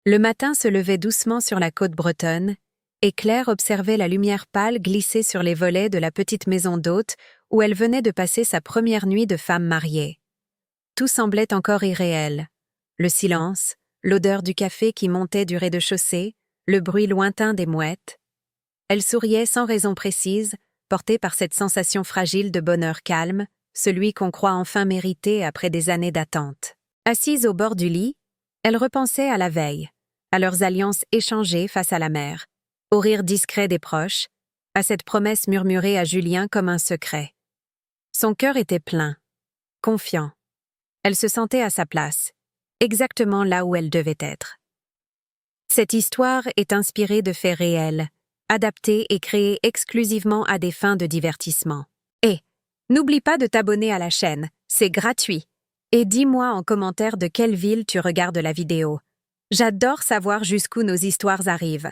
Le matin se levait doucement sur la côte bretonne, et Claire observait la lumière pâle glisser sur les volets de la petite maison d'hôte où elle venait de passer sa première nuit de femme mariée. Tout semblait encore irréel. Le silence, l'odeur du café qui montait du rez-de-chaussée, le bruit lointain des mouettes. Elle souriait sans raison précise, portée par cette sensation fragile de bonheur calme, celui qu'on croit enfin mériter après des années d'attente. Assise au bord du lit, elle repensait à la veille, à leurs alliances échangées face à la mer, au rire discret des proches, à cette promesse murmurée à Julien comme un secret. Son cœur était plein, confiant. Elle se sentait à sa place, exactement là où elle devait être. Cette histoire est inspirée de faits réels, adaptés et créés exclusivement à des fins de divertissement. Et n'oublie pas de t'abonner à la chaîne, c'est gratuit. Et dis-moi en commentaire de quelle ville tu regardes la vidéo. J'adore savoir jusqu'où nos histoires arrivent.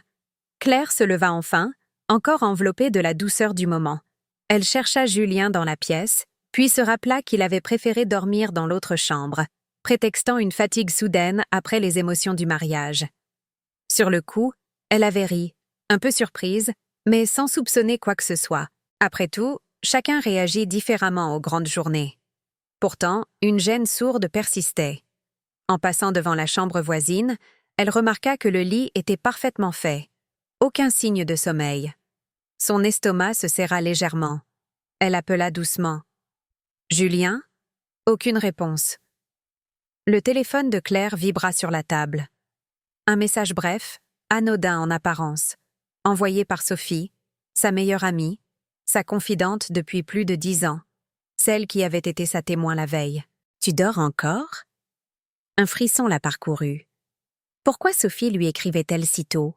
Claire se leva enfin, encore enveloppée de la douceur du moment. Elle chercha Julien dans la pièce, puis se rappela qu'il avait préféré dormir dans l'autre chambre, prétextant une fatigue soudaine après les émotions du mariage. Sur le coup, elle avait ri, un peu surprise, mais sans soupçonner quoi que ce soit. Après tout, chacun réagit différemment aux grandes journées. Pourtant, une gêne sourde persistait. En passant devant la chambre voisine, elle remarqua que le lit était parfaitement fait. Aucun signe de sommeil. Son estomac se serra légèrement. Elle appela doucement. « Julien ?» Aucune réponse. Le téléphone de Claire vibra sur la table. Un message bref, anodin en apparence, envoyé par Sophie, sa meilleure amie, sa confidente depuis plus de 10 ans, celle qui avait été sa témoin la veille. « Tu dors encore ?» Un frisson la parcourut. Pourquoi Sophie lui écrivait-elle si tôt?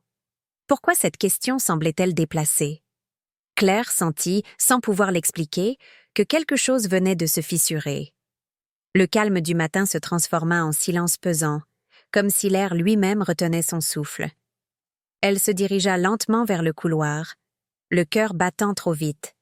Pourquoi cette question semblait-elle déplacée? Claire sentit, sans pouvoir l'expliquer, que quelque chose venait de se fissurer. Le calme du matin se transforma en silence pesant, comme si l'air lui-même retenait son souffle. Elle se dirigea lentement vers le couloir, le cœur battant trop vite.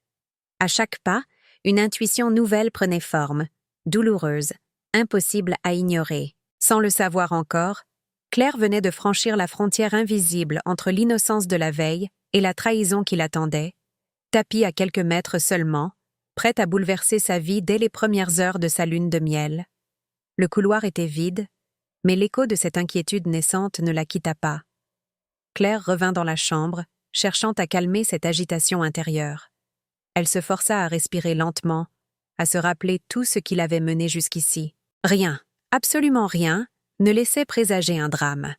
À chaque pas, une intuition nouvelle prenait forme, douloureuse, impossible à ignorer. Sans le savoir encore, Claire venait de franchir la frontière invisible entre l'innocence de la veille et la trahison qui l'attendait, tapie à quelques mètres seulement, prête à bouleverser sa vie dès les premières heures de sa lune de miel. Le couloir était vide, mais l'écho de cette inquiétude naissante ne la quitta pas. Claire revint dans la chambre, cherchant à calmer cette agitation intérieure. Elle se força à respirer lentement, à se rappeler tout ce qui l'avait menée jusqu'ici. Rien, absolument rien, ne laissait présager un drame.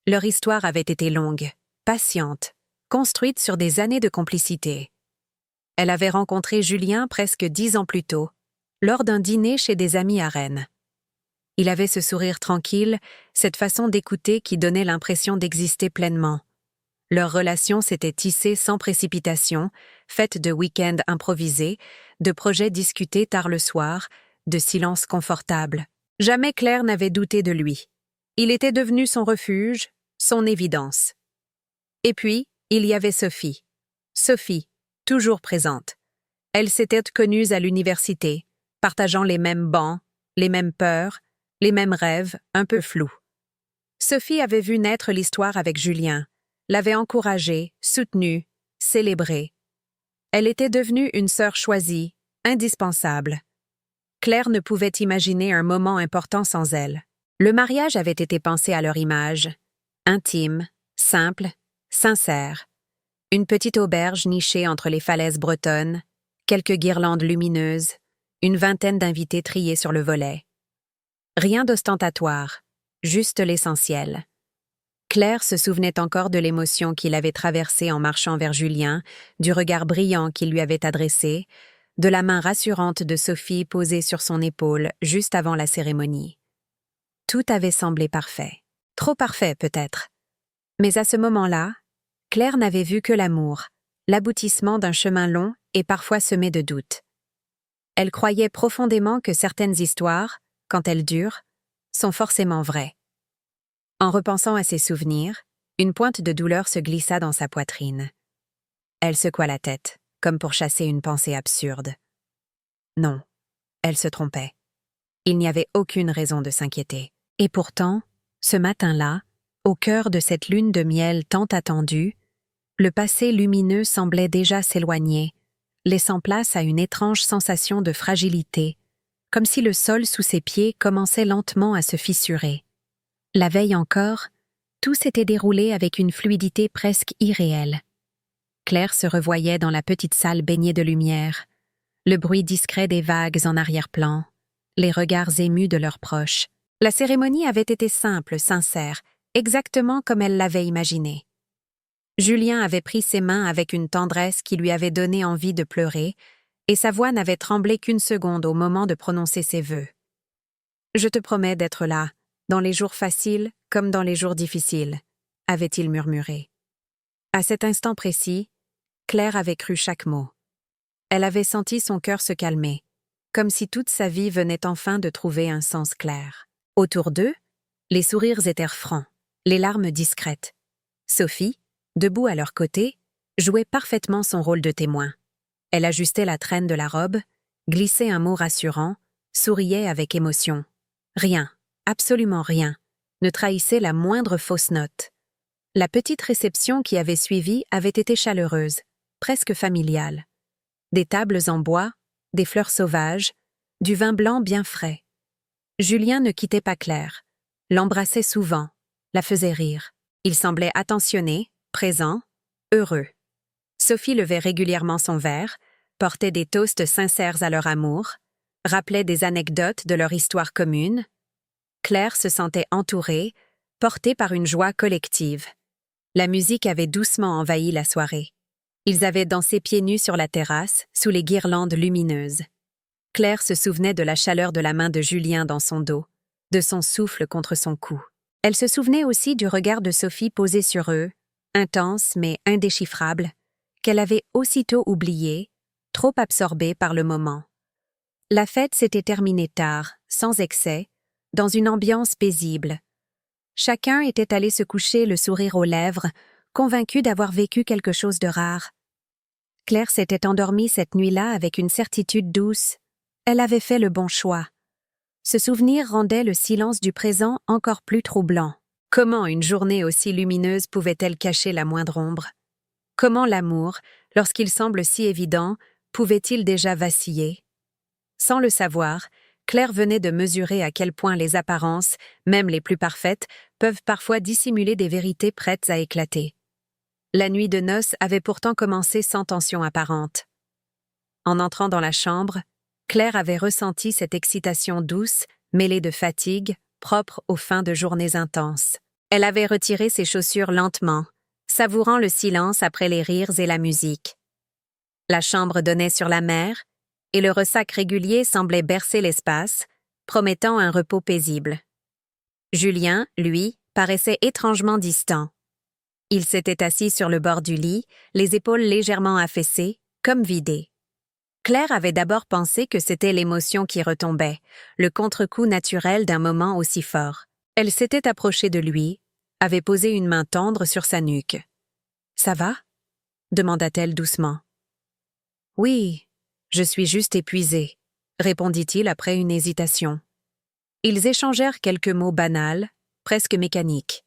Leur histoire avait été longue, patiente, construite sur des années de complicité. Elle avait rencontré Julien presque 10 ans plus tôt, lors d'un dîner chez des amis à Rennes. Il avait ce sourire tranquille, cette façon d'écouter qui donnait l'impression d'exister pleinement. Leur relation s'était tissée sans précipitation, faite de week-ends improvisés, de projets discutés tard le soir, de silences confortables. Jamais Claire n'avait douté de lui. Il était devenu son refuge, son évidence. Et puis, il y avait Sophie. Sophie, toujours présente. Elles s'étaient connues à l'université, partageant les mêmes bancs, les mêmes peurs, les mêmes rêves, un peu flous. Sophie avait vu naître l'histoire avec Julien, l'avait encouragée, soutenue, célébrée. Elle était devenue une sœur choisie, indispensable. Claire ne pouvait imaginer un moment important sans elle. Le mariage avait été pensé à leur image, intime, simple, sincère. Une petite auberge nichée entre les falaises bretonnes, quelques guirlandes lumineuses, une vingtaine d'invités triés sur le volet. Rien d'ostentatoire, juste l'essentiel. Claire se souvenait encore de l'émotion qui l'avait traversée en marchant vers Julien, du regard brillant qu'il lui avait adressé, de la main rassurante de Sophie posée sur son épaule juste avant la cérémonie. Tout avait semblé parfait. Trop parfait, peut-être. Mais à ce moment-là, Claire n'avait vu que l'amour, l'aboutissement d'un chemin long et parfois semé de doutes. Elle croyait profondément que certaines histoires, quand elles durent, sont forcément vraies. En repensant à ses souvenirs, une pointe de douleur se glissa dans sa poitrine. Elle secoua la tête, comme pour chasser une pensée absurde. Non, elle se trompait. Il n'y avait aucune raison de s'inquiéter. Et pourtant, ce matin-là, Au cœur de cette lune de miel tant attendue, le passé lumineux semblait déjà s'éloigner, laissant place à une étrange sensation de fragilité, comme si le sol sous ses pieds commençait lentement à se fissurer. La veille encore, tout s'était déroulé avec une fluidité presque irréelle. Claire se revoyait dans la petite salle baignée de lumière, le bruit discret des vagues en arrière-plan, les regards émus de leurs proches. La cérémonie avait été simple, sincère, exactement comme elle l'avait imaginé. Julien avait pris ses mains avec une tendresse qui lui avait donné envie de pleurer, et sa voix n'avait tremblé qu'une seconde au moment de prononcer ses vœux. « Je te promets d'être là, dans les jours faciles comme dans les jours difficiles, » avait-il murmuré. À cet instant précis, Claire avait cru chaque mot. Elle avait senti son cœur se calmer, comme si toute sa vie venait enfin de trouver un sens clair. Autour d'eux, les sourires étaient francs, les larmes discrètes. Sophie, debout à leur côté, jouait parfaitement son rôle de témoin. Elle ajustait la traîne de la robe, glissait un mot rassurant, souriait avec émotion. Rien, absolument rien, ne trahissait la moindre fausse note. La petite réception qui avait suivi avait été chaleureuse, presque familiale. Des tables en bois, des fleurs sauvages, du vin blanc bien frais. Julien ne quittait pas Claire, l'embrassait souvent, la faisait rire. Il semblait attentionné, présent, heureux. Sophie levait régulièrement son verre, portait des toasts sincères à leur amour, rappelait des anecdotes de leur histoire commune. Claire se sentait entourée, portée par une joie collective. La musique avait doucement envahi la soirée. Ils avaient dansé pieds nus sur la terrasse, sous les guirlandes lumineuses. Claire se souvenait de la chaleur de la main de Julien dans son dos, de son souffle contre son cou. Elle se souvenait aussi du regard de Sophie posé sur eux, intense mais indéchiffrable, qu'elle avait aussitôt oublié, trop absorbée par le moment. La fête s'était terminée tard, sans excès, dans une ambiance paisible. Chacun était allé se coucher le sourire aux lèvres, convaincu d'avoir vécu quelque chose de rare. Claire s'était endormie cette nuit-là avec une certitude douce. Elle avait fait le bon choix. Ce souvenir rendait le silence du présent encore plus troublant. Comment une journée aussi lumineuse pouvait-elle cacher la moindre ombre? Comment l'amour, lorsqu'il semble si évident, pouvait-il déjà vaciller? Sans le savoir, Claire venait de mesurer à quel point les apparences, même les plus parfaites, peuvent parfois dissimuler des vérités prêtes à éclater. La nuit de noces avait pourtant commencé sans tension apparente. En entrant dans la chambre, Claire avait ressenti cette excitation douce, mêlée de fatigue, propre aux fins de journées intenses. Elle avait retiré ses chaussures lentement, savourant le silence après les rires et la musique. La chambre donnait sur la mer, et le ressac régulier semblait bercer l'espace, promettant un repos paisible. Julien, lui, paraissait étrangement distant. Il s'était assis sur le bord du lit, les épaules légèrement affaissées, comme vidé. Claire avait d'abord pensé que c'était l'émotion qui retombait, le contre-coup naturel d'un moment aussi fort. Elle s'était approchée de lui, avait posé une main tendre sur sa nuque. « Ça va » demanda-t-elle doucement. « Oui, je suis juste épuisée » répondit-il après une hésitation. Ils échangèrent quelques mots banals, presque mécaniques.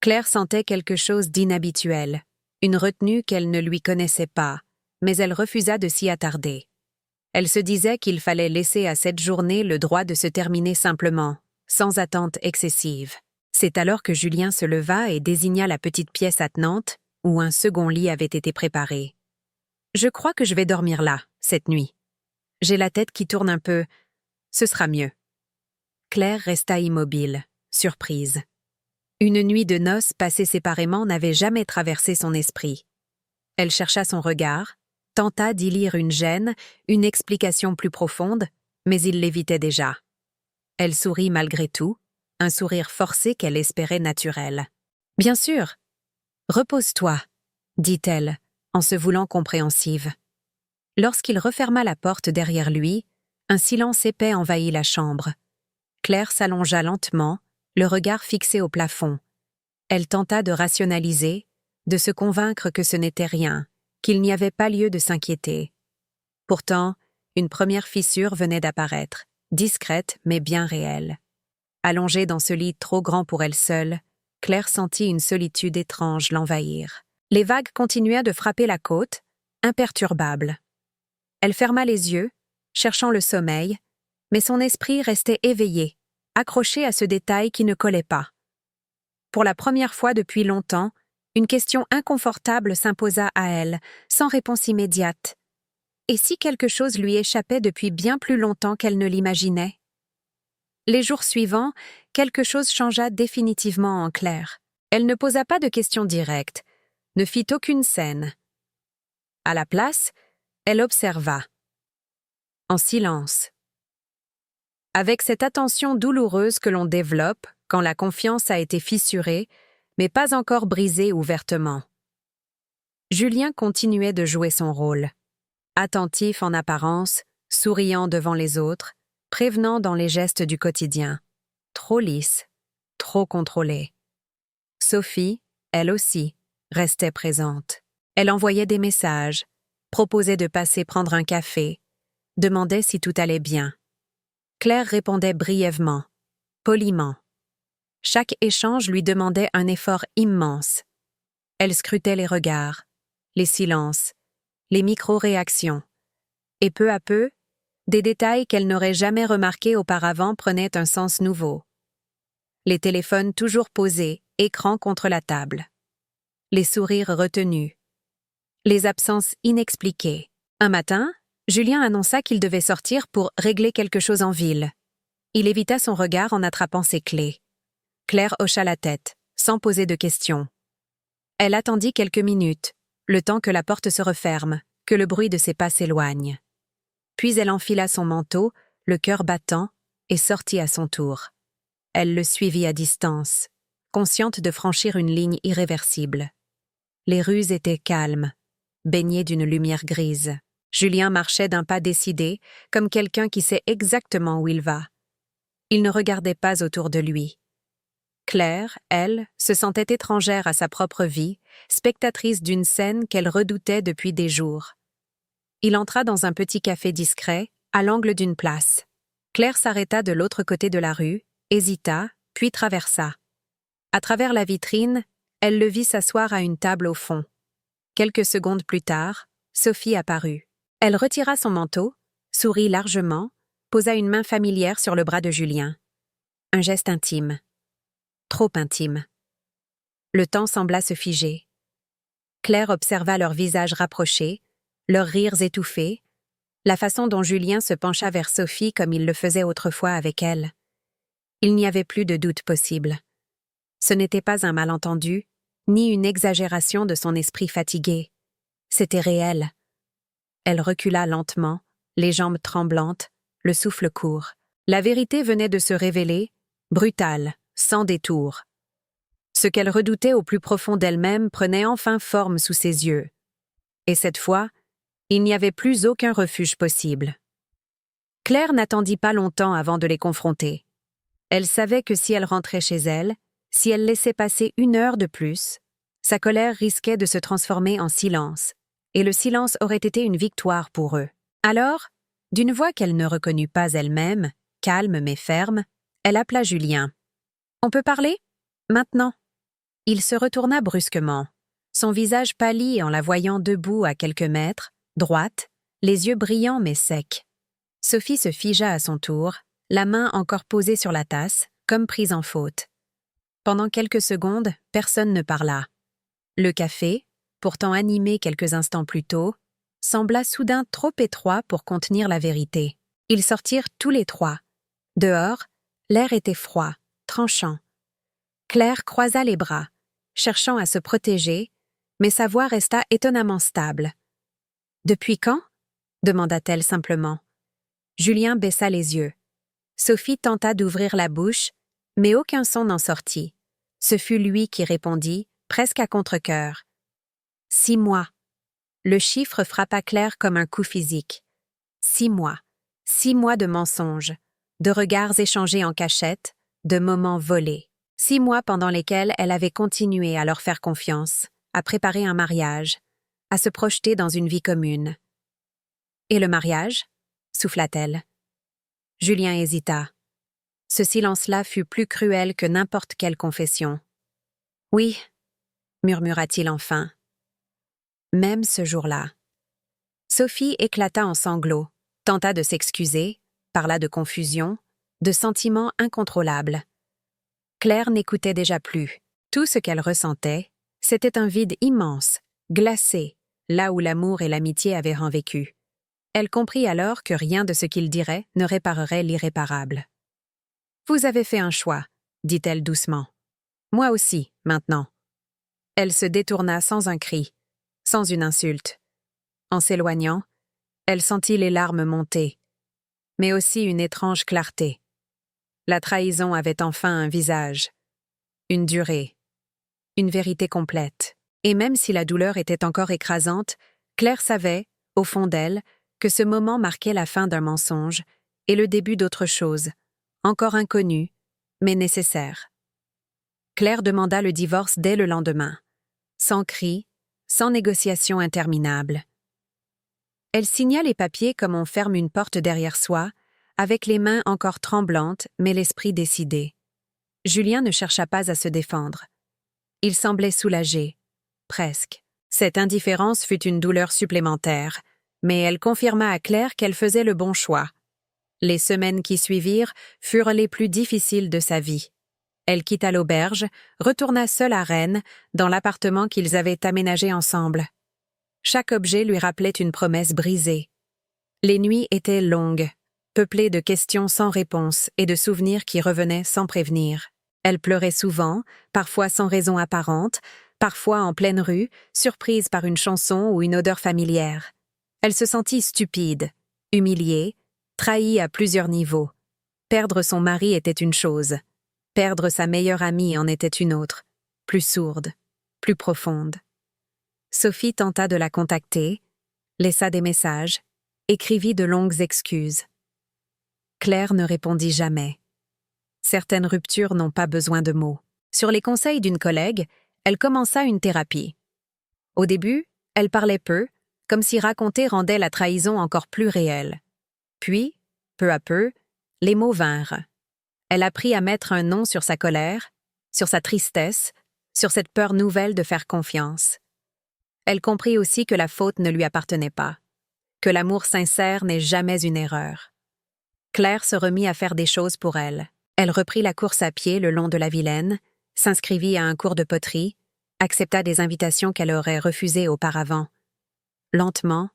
Claire sentait quelque chose d'inhabituel, une retenue qu'elle ne lui connaissait pas, mais elle refusa de s'y attarder. Elle se disait qu'il fallait laisser à cette journée le droit de se terminer simplement, sans attente excessive. C'est alors que Julien se leva et désigna la petite pièce attenante, où un second lit avait été préparé. « Je crois que je vais dormir là, cette nuit. J'ai la tête qui tourne un peu. Ce sera mieux. » Claire resta immobile, surprise. Une nuit de noces passée séparément n'avait jamais traversé son esprit. Elle chercha son regard, tenta d'y lire une gêne, une explication plus profonde, mais il l'évitait déjà. Elle sourit malgré tout, un sourire forcé qu'elle espérait naturel. « Bien sûr. Repose-toi, » dit-elle, en se voulant compréhensive. Lorsqu'il referma la porte derrière lui, un silence épais envahit la chambre. Claire s'allongea lentement, le regard fixé au plafond. Elle tenta de rationaliser, de se convaincre que ce n'était rien, qu'il n'y avait pas lieu de s'inquiéter. Pourtant, une première fissure venait d'apparaître, discrète mais bien réelle. Allongée dans ce lit trop grand pour elle seule, Claire sentit une solitude étrange l'envahir. Les vagues continuaient de frapper la côte, imperturbables. Elle ferma les yeux, cherchant le sommeil, mais son esprit restait éveillé, accroché à ce détail qui ne collait pas. Pour la première fois depuis longtemps, une question inconfortable s'imposa à elle, sans réponse immédiate. Et si quelque chose lui échappait depuis bien plus longtemps qu'elle ne l'imaginait? Les jours suivants, quelque chose changea définitivement en Claire. Elle ne posa pas de questions directes, ne fit aucune scène. À la place, elle observa. En silence. Avec cette attention douloureuse que l'on développe quand la confiance a été fissurée, mais pas encore brisée ouvertement. Julien continuait de jouer son rôle. Attentif en apparence, souriant devant les autres, prévenant dans les gestes du quotidien. Trop lisse, trop contrôlée. Sophie, elle aussi, restait présente. Elle envoyait des messages, proposait de passer prendre un café, demandait si tout allait bien. Claire répondait brièvement, poliment. Chaque échange lui demandait un effort immense. Elle scrutait les regards, les silences, les micro-réactions. Et peu à peu, des détails qu'elle n'aurait jamais remarqués auparavant prenaient un sens nouveau. Les téléphones toujours posés, écran contre la table. Les sourires retenus. Les absences inexpliquées. Un matin, Julien annonça qu'il devait sortir pour régler quelque chose en ville. Il évita son regard en attrapant ses clés. Claire hocha la tête, sans poser de questions. Elle attendit quelques minutes, le temps que la porte se referme, que le bruit de ses pas s'éloigne. Puis elle enfila son manteau, le cœur battant, et sortit à son tour. Elle le suivit à distance, consciente de franchir une ligne irréversible. Les rues étaient calmes, baignées d'une lumière grise. Julien marchait d'un pas décidé, comme quelqu'un qui sait exactement où il va. Il ne regardait pas autour de lui. Claire, elle, se sentait étrangère à sa propre vie, spectatrice d'une scène qu'elle redoutait depuis des jours. Il entra dans un petit café discret, à l'angle d'une place. Claire s'arrêta de l'autre côté de la rue, hésita, puis traversa. À travers la vitrine, elle le vit s'asseoir à une table au fond. Quelques secondes plus tard, Sophie apparut. Elle retira son manteau, sourit largement, posa une main familière sur le bras de Julien. Un geste intime. Trop intime. Le temps sembla se figer. Claire observa leurs visages rapprochés, leurs rires étouffés, la façon dont Julien se pencha vers Sophie comme il le faisait autrefois avec elle. Il n'y avait plus de doute possible. Ce n'était pas un malentendu, ni une exagération de son esprit fatigué. C'était réel. Elle recula lentement, les jambes tremblantes, le souffle court. La vérité venait de se révéler, brutale, sans détour. Ce qu'elle redoutait au plus profond d'elle-même prenait enfin forme sous ses yeux. Et cette fois, il n'y avait plus aucun refuge possible. Claire n'attendit pas longtemps avant de les confronter. Elle savait que si elle rentrait chez elle, si elle laissait passer 1 heure de plus, sa colère risquait de se transformer en silence, et le silence aurait été une victoire pour eux. Alors, d'une voix qu'elle ne reconnut pas elle-même, calme mais ferme, elle appela Julien. « On peut parler? Maintenant ?» Il se retourna brusquement. Son visage pâlit en la voyant debout à quelques mètres, droite, les yeux brillants mais secs. Sophie se figea à son tour, la main encore posée sur la tasse, comme prise en faute. Pendant quelques secondes, personne ne parla. Le café, pourtant animé quelques instants plus tôt, sembla soudain trop étroit pour contenir la vérité. Ils sortirent tous les trois. Dehors, l'air était froid, tranchant. Claire croisa les bras, cherchant à se protéger, mais sa voix resta étonnamment stable. « Depuis quand ?» demanda-t-elle simplement. Julien baissa les yeux. Sophie tenta d'ouvrir la bouche, mais aucun son n'en sortit. Ce fut lui qui répondit, presque à contre-cœur. « 6 mois. » Le chiffre frappa Claire comme un coup physique. 6 mois. 6 mois de mensonges, de regards échangés en cachette, de moments volés. 6 mois pendant lesquels elle avait continué à leur faire confiance, à préparer un mariage, à se projeter dans une vie commune. « Et le mariage ?» souffla-t-elle. Julien hésita. Ce silence-là fut plus cruel que n'importe quelle confession. Oui, murmura-t-il enfin. Même ce jour-là. Sophie éclata en sanglots, tenta de s'excuser, parla de confusion, de sentiments incontrôlables. Claire n'écoutait déjà plus. Tout ce qu'elle ressentait, c'était un vide immense, glacé, là où l'amour et l'amitié avaient vécu. Elle comprit alors que rien de ce qu'il dirait ne réparerait l'irréparable. « Vous avez fait un choix, » dit-elle doucement. « Moi aussi, maintenant. » Elle se détourna sans un cri, sans une insulte. En s'éloignant, elle sentit les larmes monter, mais aussi une étrange clarté. La trahison avait enfin un visage, une durée, une vérité complète. Et même si la douleur était encore écrasante, Claire savait, au fond d'elle, que ce moment marquait la fin d'un mensonge et le début d'autre chose, encore inconnue, mais nécessaire. Claire demanda le divorce dès le lendemain, sans cri, sans négociation interminable. Elle signa les papiers comme on ferme une porte derrière soi, avec les mains encore tremblantes mais l'esprit décidé. Julien ne chercha pas à se défendre. Il semblait soulagé, presque. Cette indifférence fut une douleur supplémentaire, mais elle confirma à Claire qu'elle faisait le bon choix. Les semaines qui suivirent furent les plus difficiles de sa vie. Elle quitta l'auberge, retourna seule à Rennes, dans l'appartement qu'ils avaient aménagé ensemble. Chaque objet lui rappelait une promesse brisée. Les nuits étaient longues, peuplées de questions sans réponse et de souvenirs qui revenaient sans prévenir. Elle pleurait souvent, parfois sans raison apparente, parfois en pleine rue, surprise par une chanson ou une odeur familière. Elle se sentit stupide, humiliée, trahie à plusieurs niveaux. Perdre son mari était une chose, perdre sa meilleure amie en était une autre, plus sourde, plus profonde. Sophie tenta de la contacter, laissa des messages, écrivit de longues excuses. Claire ne répondit jamais. Certaines ruptures n'ont pas besoin de mots. Sur les conseils d'une collègue, elle commença une thérapie. Au début, elle parlait peu, comme si raconter rendait la trahison encore plus réelle. Puis, peu à peu, les mots vinrent. Elle apprit à mettre un nom sur sa colère, sur sa tristesse, sur cette peur nouvelle de faire confiance. Elle comprit aussi que la faute ne lui appartenait pas, que l'amour sincère n'est jamais une erreur. Claire se remit à faire des choses pour elle. Elle reprit la course à pied le long de la Vilaine, s'inscrivit à un cours de poterie, accepta des invitations qu'elle aurait refusées auparavant. Lentement,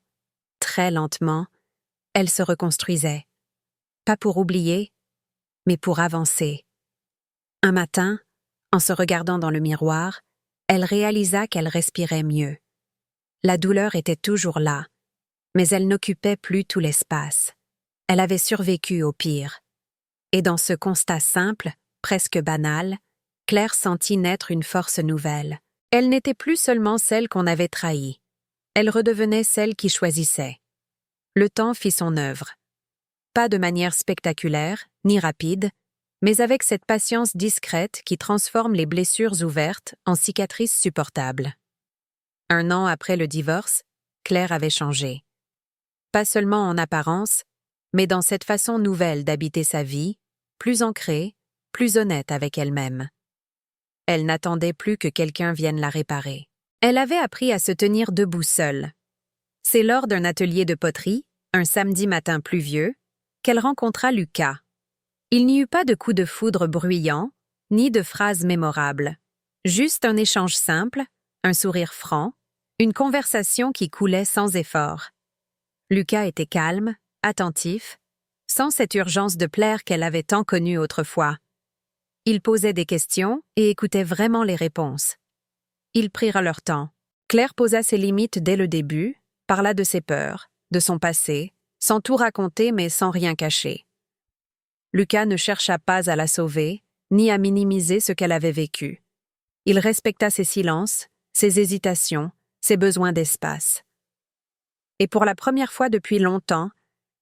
très lentement, elle se reconstruisait. Pas pour oublier, mais pour avancer. Un matin, en se regardant dans le miroir, elle réalisa qu'elle respirait mieux. La douleur était toujours là, mais elle n'occupait plus tout l'espace. Elle avait survécu au pire. Et dans ce constat simple, presque banal, Claire sentit naître une force nouvelle. Elle n'était plus seulement celle qu'on avait trahie. Elle redevenait celle qui choisissait. Le temps fit son œuvre. Pas de manière spectaculaire, ni rapide, mais avec cette patience discrète qui transforme les blessures ouvertes en cicatrices supportables. 1 an après le divorce, Claire avait changé. Pas seulement en apparence, mais dans cette façon nouvelle d'habiter sa vie, plus ancrée, plus honnête avec elle-même. Elle n'attendait plus que quelqu'un vienne la réparer. Elle avait appris à se tenir debout seule. C'est lors d'un atelier de poterie, un samedi matin pluvieux, qu'elle rencontra Lucas. Il n'y eut pas de coup de foudre bruyant, ni de phrases mémorables. Juste un échange simple, un sourire franc, une conversation qui coulait sans effort. Lucas était calme, attentif, sans cette urgence de plaire qu'elle avait tant connue autrefois. Il posait des questions et écoutait vraiment les réponses. Ils prirent leur temps. Claire posa ses limites dès le début, parla de ses peurs, de son passé, sans tout raconter mais sans rien cacher. Lucas ne chercha pas à la sauver, ni à minimiser ce qu'elle avait vécu. Il respecta ses silences, ses hésitations, ses besoins d'espace. Et pour la première fois depuis longtemps,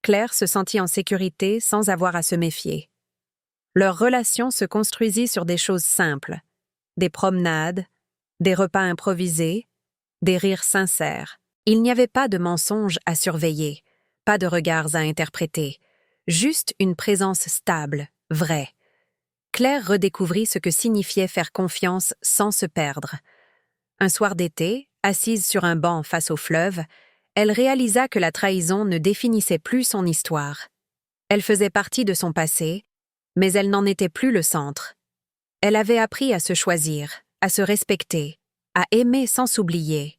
Claire se sentit en sécurité sans avoir à se méfier. Leur relation se construisit sur des choses simples, des promenades, des repas improvisés, des rires sincères. Il n'y avait pas de mensonges à surveiller, pas de regards à interpréter, juste une présence stable, vraie. Claire redécouvrit ce que signifiait faire confiance sans se perdre. Un soir d'été, assise sur un banc face au fleuve, elle réalisa que la trahison ne définissait plus son histoire. Elle faisait partie de son passé, mais elle n'en était plus le centre. Elle avait appris à se choisir, à se respecter, à aimer sans s'oublier.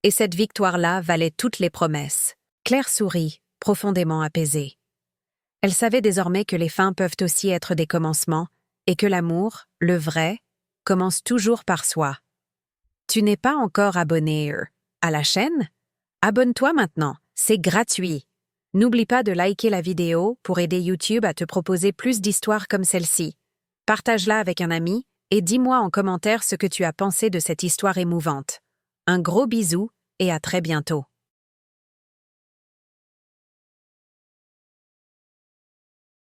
Et cette victoire-là valait toutes les promesses. Claire sourit, profondément apaisée. Elle savait désormais que les fins peuvent aussi être des commencements, et que l'amour, le vrai, commence toujours par soi. Tu n'es pas encore abonné à la chaîne? Abonne-toi maintenant, c'est gratuit. N'oublie pas de liker la vidéo pour aider YouTube à te proposer plus d'histoires comme celle-ci. Partage-la avec un ami et dis-moi en commentaire ce que tu as pensé de cette histoire émouvante. Un gros bisou et à très bientôt.